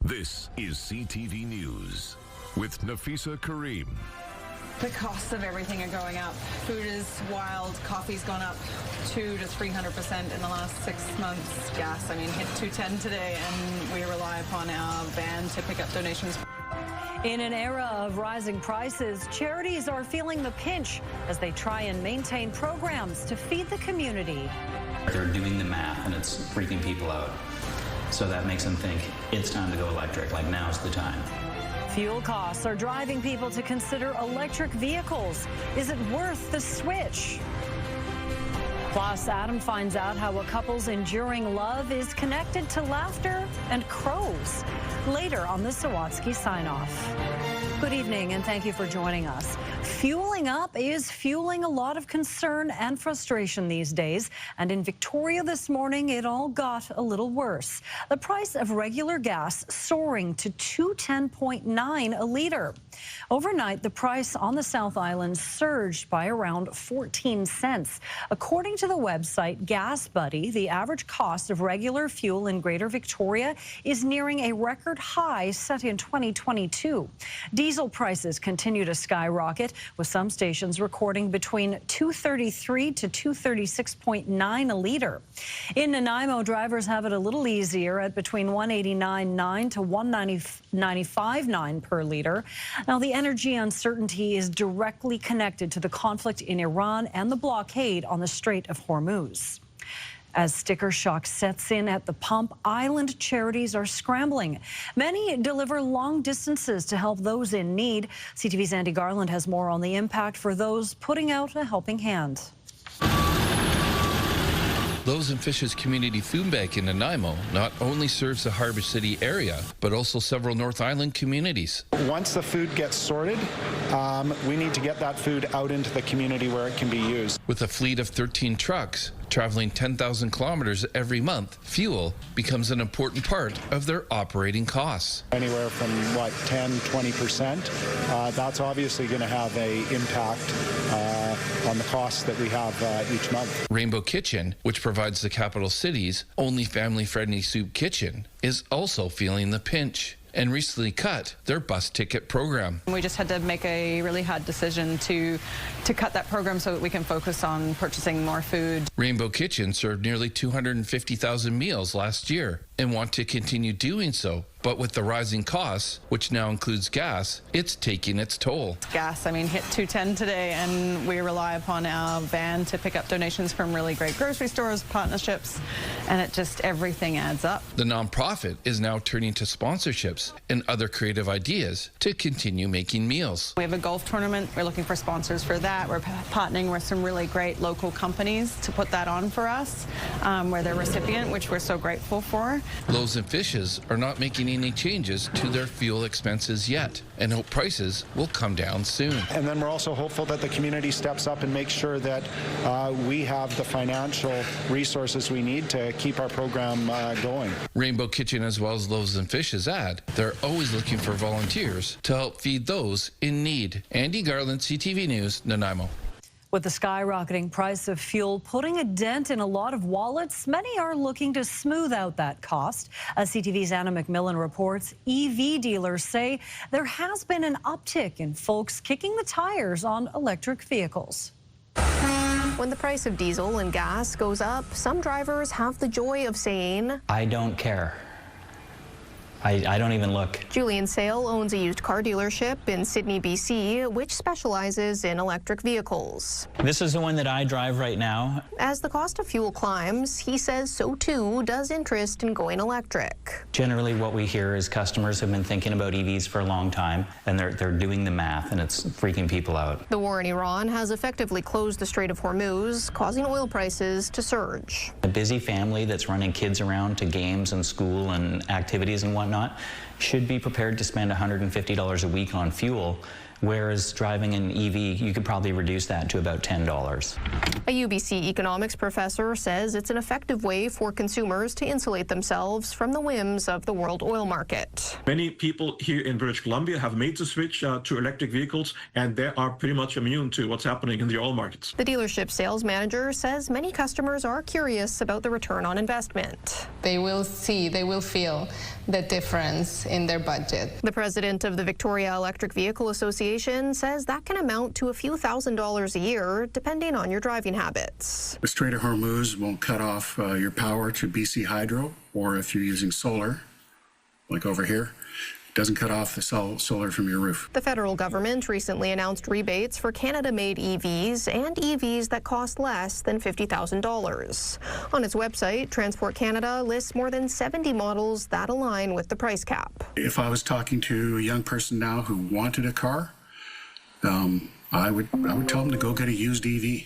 This is CTV News with Nafisa Karim. The costs of everything are going up. Food is wild. Coffee's gone up 200 to 300% in the last 6 months. Gas, hit 210 today, and we rely upon our van to pick up donations. In an era of rising prices, charities are feeling the pinch as they try and maintain programs to feed the community. They're doing the math, and it's freaking people out. So that makes them think it's time to go electric, like now's the time. Fuel costs are driving people to consider electric vehicles. Is it worth the switch? Plus, Adam finds out how a couple's enduring love is connected to laughter and crows. Later on the Sawatsky sign-off. Good evening, and thank you for joining us. Fueling up is fueling a lot of concern and frustration these days. And in Victoria this morning, it all got a little worse. The price of regular gas soaring to $210.9 a litre. Overnight, the price on the South Island surged by around 14 cents. According to the website Gas Buddy, the average cost of regular fuel in Greater Victoria is nearing a record high set in 2022. Diesel prices continue to skyrocket, with some stations recording between $2.33 to $2.36.9 a litre. In Nanaimo, drivers have it a little easier at between $1.89.9 to $1.95.9 per litre. Now, the energy uncertainty is directly connected to the conflict in Iran and the blockade on the Strait of Hormuz. As sticker shock sets in at the pump, island charities are scrambling. Many deliver long distances to help those in need. CTV's Andy Garland has more on the impact for those putting out a helping hand. Loaves and Fishes Community Food Bank in Nanaimo not only serves the Harbour City area, but also several North Island communities. Once the food gets sorted, we need to get that food out into the community where it can be used. With a fleet of 13 trucks traveling 10,000 kilometers every month, fuel becomes an important part of their operating costs. Anywhere from, 10–20%. That's obviously going to have an impact on the costs that we have each month. Rainbow Kitchen, which provides the capital city's only family-friendly soup kitchen, is also feeling the pinch and recently cut their bus ticket program. We just had to make a really hard decision to cut that program so that we can focus on purchasing more food. Rainbow Kitchen served nearly 250,000 meals last year and want to continue doing so. But with the rising costs, which now includes gas, it's taking its toll. Gas, hit 210 today, and we rely upon our van to pick up donations from really great grocery stores, partnerships, and everything adds up. The nonprofit is now turning to sponsorships and other creative ideas to continue making meals. We have a golf tournament. We're looking for sponsors for that. We're partnering with some really great local companies to put that on for us. We're the recipient, which we're so grateful for. Loaves and Fishes are not making any changes to their fuel expenses yet and hope prices will come down soon. And then we're also hopeful that the community steps up and makes sure that we have the financial resources we need to keep our program going. Rainbow Kitchen, as well as Loaves and Fishes, add they're always looking for volunteers to help feed those in need. Andy Garland, CTV News, Nanaimo. With the skyrocketing price of fuel putting a dent in a lot of wallets, many are looking to smooth out that cost. As CTV's Anna McMillan reports, EV dealers say there has been an uptick in folks kicking the tires on electric vehicles. When the price of diesel and gas goes up, some drivers have the joy of saying, I don't care. I don't even look. Julian Sale owns a used car dealership in Sydney, BC, which specializes in electric vehicles. This is the one that I drive right now. As the cost of fuel climbs, he says so too does interest in going electric. Generally, what we hear is customers have been thinking about EVs for a long time, and they're doing the math, and it's freaking people out. The war in Iran has effectively closed the Strait of Hormuz, causing oil prices to surge. A busy family that's running kids around to games and school and activities and whatnot should be prepared to spend $150 a week on fuel, whereas driving an EV, you could probably reduce that to about $10. A UBC economics professor says it's an effective way for consumers to insulate themselves from the whims of the world oil market. Many people here in British Columbia have made the switch to electric vehicles, and they are pretty much immune to what's happening in the oil markets. The dealership sales manager says many customers are curious about the return on investment. They will see, they will feel the difference in their budget. The president of the Victoria Electric Vehicle Association says that can amount to a few $1,000s a year, depending on your driving habits. The Strait of Hormuz won't cut off your power to BC Hydro, or if you're using solar, like over here, doesn't cut off the solar from your roof. The federal government recently announced rebates for Canada-made EVs and EVs that cost less than $50,000. On its website, Transport Canada lists more than 70 models that align with the price cap. If I was talking to a young person now who wanted a car, I would tell them to go get a used EV.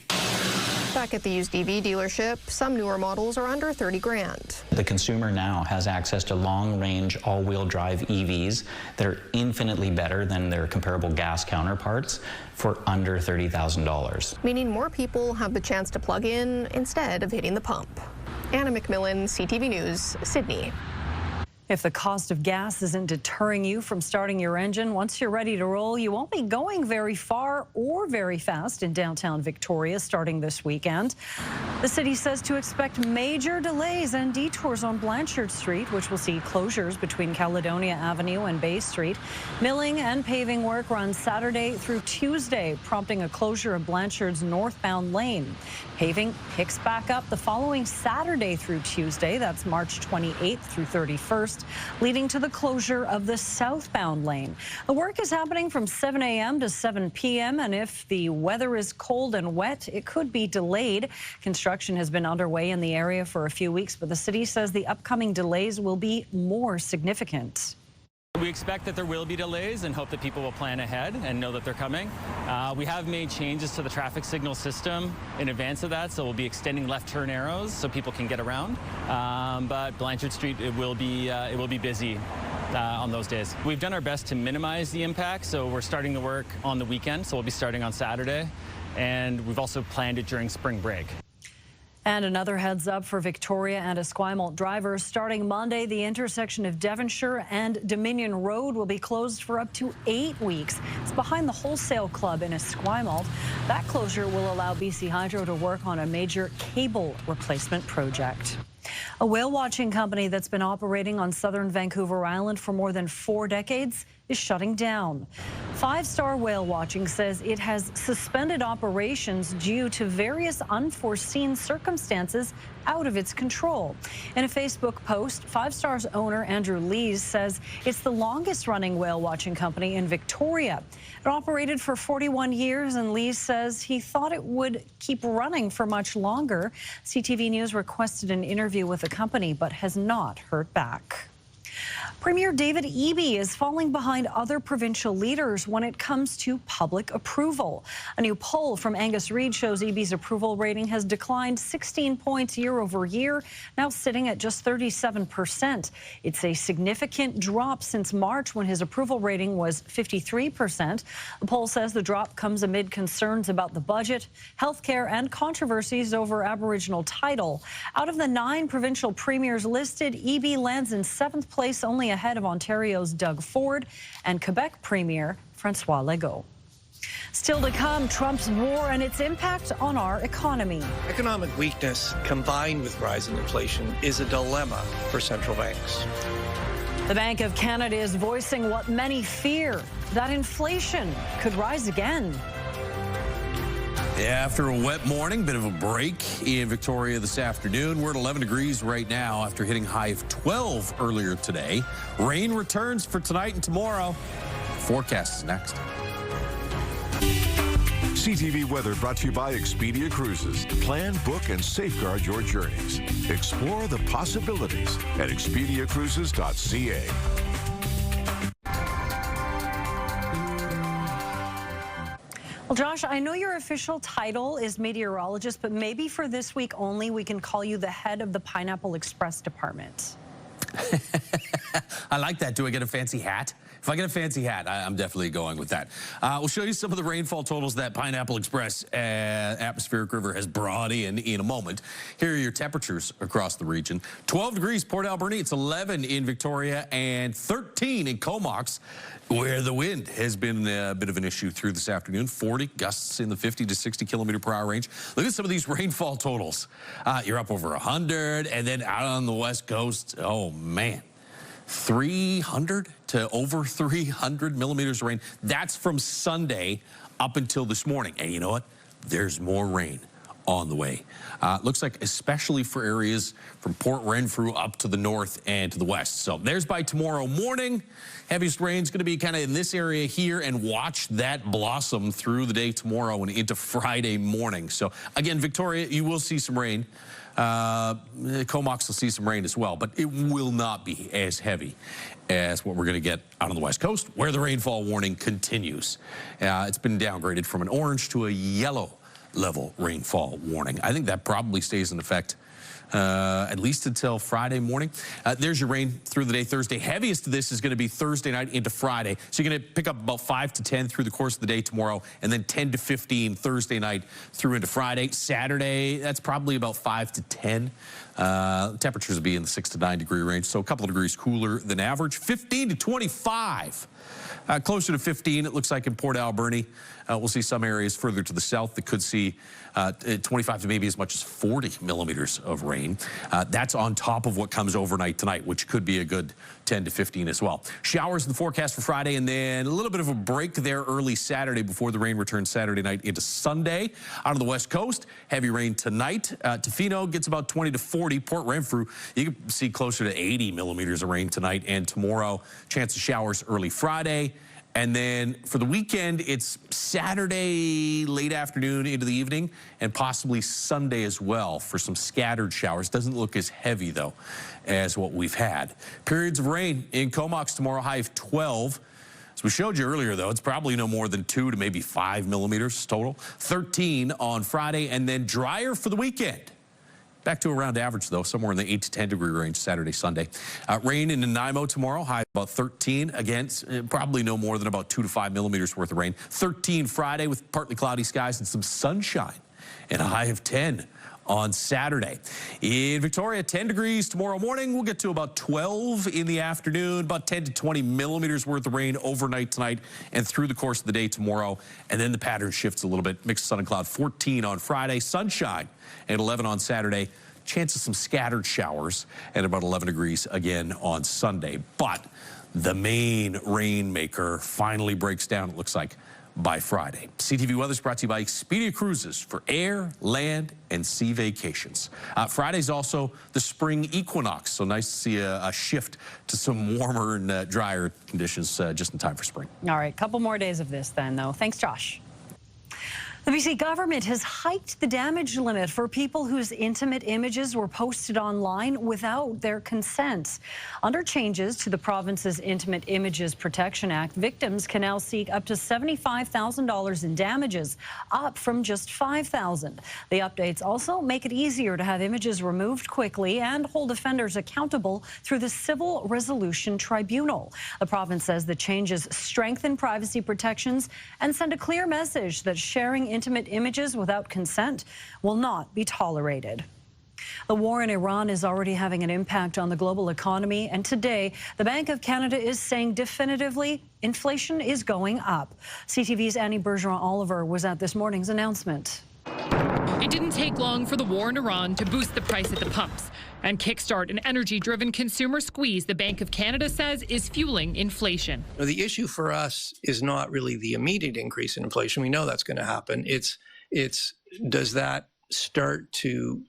Back at the used EV dealership, some newer models are under $30,000. The consumer now has access to long-range all-wheel drive EVs that are infinitely better than their comparable gas counterparts for under $30,000. Meaning more people have the chance to plug in instead of hitting the pump. Anna McMillan, CTV News, Sydney. If the cost of gas isn't deterring you from starting your engine, once you're ready to roll, you won't be going very far or very fast in downtown Victoria starting this weekend. The city says to expect major delays and detours on Blanchard Street, which will see closures between Caledonia Avenue and Bay Street. Milling and paving work runs Saturday through Tuesday, prompting a closure of Blanchard's northbound lane. Paving picks back up the following Saturday through Tuesday, that's March 28th through 31st, leading to the closure of the southbound lane. The work is happening from 7 a.m. to 7 p.m., and if the weather is cold and wet, it could be delayed. Construction has been underway in the area for a few weeks, but the city says the upcoming delays will be more significant. We expect that there will be delays and hope that people will plan ahead and know that they're coming. We have made changes to the traffic signal system in advance of that, so we'll be extending left turn arrows so people can get around. But Blanchard Street, it will be busy on those days. We've done our best to minimize the impact, so we're starting the work on the weekend, so we'll be starting on Saturday, and we've also planned it during spring break. And another heads up for Victoria and Esquimalt drivers. Starting Monday, the intersection of Devonshire and Dominion Road will be closed for up to 8 weeks. It's behind the Wholesale Club in Esquimalt. That closure will allow BC Hydro to work on a major cable replacement project. A whale watching company that's been operating on southern Vancouver Island for more than 4 decades is shutting down. 5 Star Whale Watching says it has suspended operations due to various unforeseen circumstances out of its control. In a Facebook post, 5 Star's owner Andrew Lees says it's the longest running whale watching company in Victoria. It operated for 41 years, and Lees says he thought it would keep running for much longer. CTV News requested an interview with the company but has not heard back. Premier David Eby is falling behind other provincial leaders when it comes to public approval. A new poll from Angus Reid shows Eby's approval rating has declined 16 points year over year, now sitting at just 37%. It's a significant drop since March when his approval rating was 53%. The poll says the drop comes amid concerns about the budget, healthcare, and controversies over Aboriginal title. Out of the 9 provincial premiers listed, Eby lands in 7th place, only ahead of Ontario's Doug Ford and Quebec Premier Francois Legault. Still to come, Trump's war and its impact on our economy. Economic weakness combined with rising inflation is a dilemma for central banks. The Bank of Canada is voicing what many fear, that inflation could rise again. Yeah, after a wet morning, bit of a break in Victoria this afternoon. We're at 11 degrees right now after hitting high of 12 earlier today. Rain returns for tonight and tomorrow. Forecast is next. CTV Weather brought to you by Expedia Cruises. Plan, book, and safeguard your journeys. Explore the possibilities at expediacruises.ca. Well, Josh, I know your official title is meteorologist, but maybe for this week only, we can call you the head of the Pineapple Express department. I like that. Do I get a fancy hat? If I get a fancy hat, I'm definitely going with that. We'll show you some of the rainfall totals that Pineapple Express atmospheric river has brought in a moment. Here are your temperatures across the region. 12 degrees Port Alberni, it's 11 in Victoria, and 13 in Comox, where the wind has been a bit of an issue through this afternoon. 40 gusts in the 50 to 60 kilometer per hour range. Look at some of these rainfall totals. You're up over 100, and then out on the west coast, oh man. 300 to over 300 millimeters of rain. That's from Sunday up until this morning. And you know what? There's more rain on the way. Looks like especially for areas from Port Renfrew up to the north and to the west. So there's by tomorrow morning. Heaviest rain's going to be kind of in this area here, and watch that blossom through the day tomorrow and into Friday morning. So again, Victoria, you will see some rain. Comox will see some rain as well, but it will not be as heavy as what we're going to get out on the west coast, where the rainfall warning continues. It's been downgraded from an orange to a yellow level rainfall warning. I think that probably stays in effect at least until Friday morning. There's your rain through the day Thursday. Heaviest of this is going to be Thursday night into Friday. So you're going to pick up about 5 to 10 through the course of the day tomorrow, and then 10 to 15 Thursday night through into Friday. Saturday, that's probably about 5 to 10. Temperatures will be in the 6 to 9 degree range, so a couple of degrees cooler than average. 15 to 25. Closer to 15, it looks like in Port Alberni. We'll see some areas further to the south that could see 25 to maybe as much as 40 millimeters of rain. That's on top of what comes overnight tonight, which could be a good 10 to 15 as well. Showers in the forecast for Friday, and then a little bit of a break there early Saturday before the rain returns Saturday night into Sunday. Out on the west coast, heavy rain tonight. Tofino gets about 20 to 40. Port Renfrew, you can see closer to 80 millimeters of rain tonight and tomorrow. Chance of showers early Friday. And then for the weekend, it's Saturday late afternoon into the evening, and possibly Sunday as well for some scattered showers. Doesn't look as heavy, though, as what we've had. Periods of rain in Comox tomorrow, high of 12. As we showed you earlier, though, it's probably no more than 2 to maybe 5 millimeters total. 13 on Friday, and then drier for the weekend. Back to around average, though, somewhere in the 8 to 10 degree range Saturday, Sunday. Rain in Nanaimo tomorrow, high about 13. Again, probably no more than about 2 to 5 millimeters worth of rain. 13 Friday with partly cloudy skies and some sunshine, and a high of 10 on Saturday. In Victoria, 10 degrees tomorrow morning. We'll get to about 12 in the afternoon, about 10 to 20 millimeters worth of rain overnight tonight and through the course of the day tomorrow. And then the pattern shifts a little bit. Mixed sun and cloud. 14 on Friday, sunshine at 11 on Saturday. Chance of some scattered showers at about 11 degrees again on Sunday. But the main rainmaker finally breaks down, it looks like, by Friday. CTV Weather is brought to you by Expedia Cruises for air, land, and sea vacations. Friday's also the spring equinox, so nice to see a shift to some warmer and drier conditions just in time for spring. All right, couple more days of this then, though. Thanks, Josh. The BC government has hiked the damage limit for people whose intimate images were posted online without their consent. Under changes to the province's Intimate Images Protection Act, victims can now seek up to $75,000 in damages, up from just $5,000. The updates also make it easier to have images removed quickly and hold offenders accountable through the Civil Resolution Tribunal. The province says the changes strengthen privacy protections and send a clear message that sharing intimate images without consent will not be tolerated. The war in Iran is already having an impact on the global economy, and today the Bank of Canada is saying definitively inflation is going up. CTV's Annie Bergeron-Oliver was at this morning's announcement. It didn't take long for the war in Iran to boost the price at the pumps and kickstart an energy-driven consumer squeeze the Bank of Canada says is fueling inflation. The issue for us is not really the immediate increase in inflation. We know that's going to happen. It's does that start to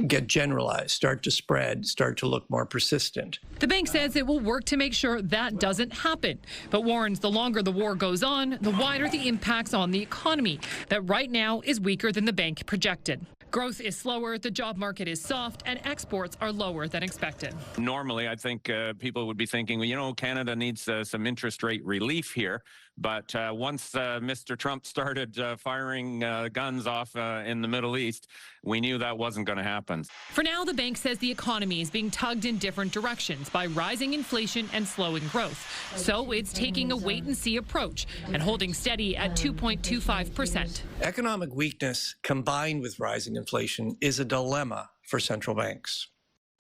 get generalized, start to spread, start to look more persistent. The bank says it will work to make sure that doesn't happen, but warns the longer the war goes on, the wider the impacts on the economy that right now is weaker than the bank projected. Growth is slower, the job market is soft, and exports are lower than expected. Normally, I think people would be thinking, well, you know, Canada needs some interest rate relief here. But once Mr. Trump started firing guns off in the Middle East, we knew that wasn't going to happen. For now, the bank says the economy is being tugged in different directions by rising inflation and slowing growth. So it's taking a wait-and-see approach and holding steady at 2.25%. Economic weakness combined with rising inflation is a dilemma for central banks.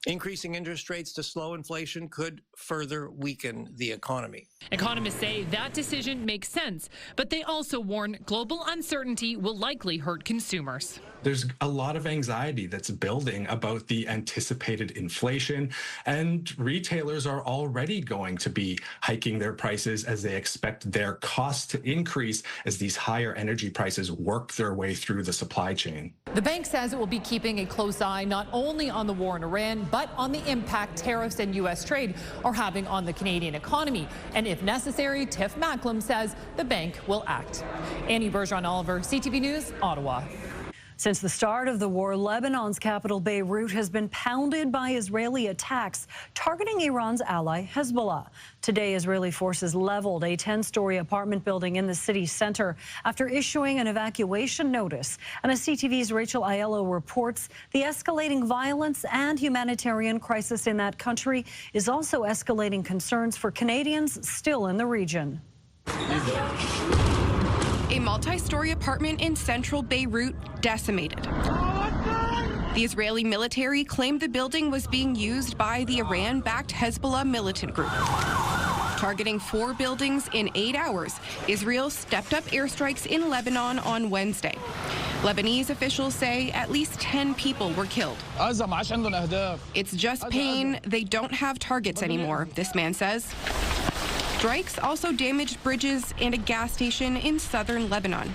Increasing interest rates to slow inflation could further weaken the economy. Economists say that decision makes sense, but they also warn global uncertainty will likely hurt consumers. There's a lot of anxiety that's building about the anticipated inflation, and retailers are already going to be hiking their prices as they expect their costs to increase as these higher energy prices work their way through the supply chain. The bank says it will be keeping a close eye not only on the war in Iran, but on the impact tariffs and U.S. trade are having on the Canadian economy. And if necessary, Tiff Macklem says the bank will act. Annie Bergeron-Oliver, CTV News, Ottawa. Since the start of the war, Lebanon's capital Beirut has been pounded by Israeli attacks targeting Iran's ally Hezbollah. Today, Israeli forces leveled a 10-story apartment building in the city center after issuing an evacuation notice. And as CTV's Rachel Aiello reports, the escalating violence and humanitarian crisis in that country is also escalating concerns for Canadians still in the region. A multi-story apartment in central Beirut decimated. The Israeli military claimed the building was being used by the Iran-backed Hezbollah militant group. Targeting 4 buildings in 8 hours, Israel stepped up airstrikes in Lebanon on Wednesday. Lebanese officials say at least 10 people were killed. It's just pain. They don't have targets anymore, this man says. Strikes also damaged bridges and a gas station in southern Lebanon.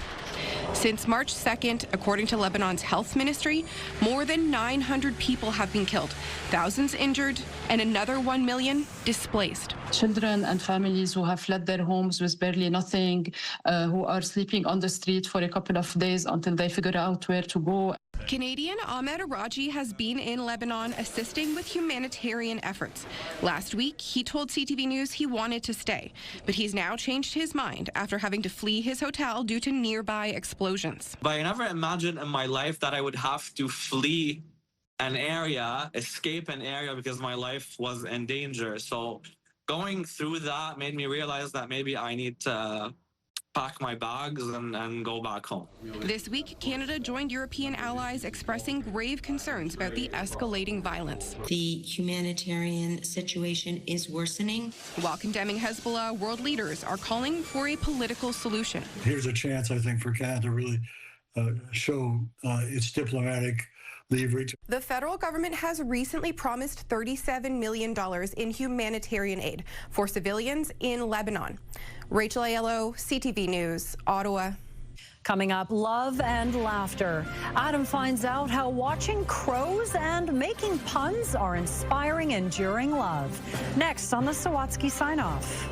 Since March 2nd, according to Lebanon's health ministry, more than 900 people have been killed, thousands injured, and another 1 million displaced. Children and families who have fled their homes with barely nothing, who are sleeping on the street for a couple of days until they figure out where to go. Canadian Ahmed Araji has been in Lebanon assisting with humanitarian efforts. Last week, he told CTV News he wanted to stay, but he's now changed his mind after having to flee his hotel due to nearby explosions. But I never imagined in my life that I would have to flee an area, escape an area because my life was in danger. So going through that made me realize that maybe I need to pack my bags and go back home. This week, Canada joined European allies expressing grave concerns about the escalating violence. The humanitarian situation is worsening. While condemning Hezbollah, world leaders are calling for a political solution. Here's a chance, I think, for Canada to really show its diplomatic leverage. The federal government has recently promised $37 million in humanitarian aid for civilians in Lebanon. Rachel Aiello, CTV News, Ottawa. Coming up, love and laughter. Adam finds out how watching crows and making puns are inspiring enduring love. Next on the Sawatsky Sign Off.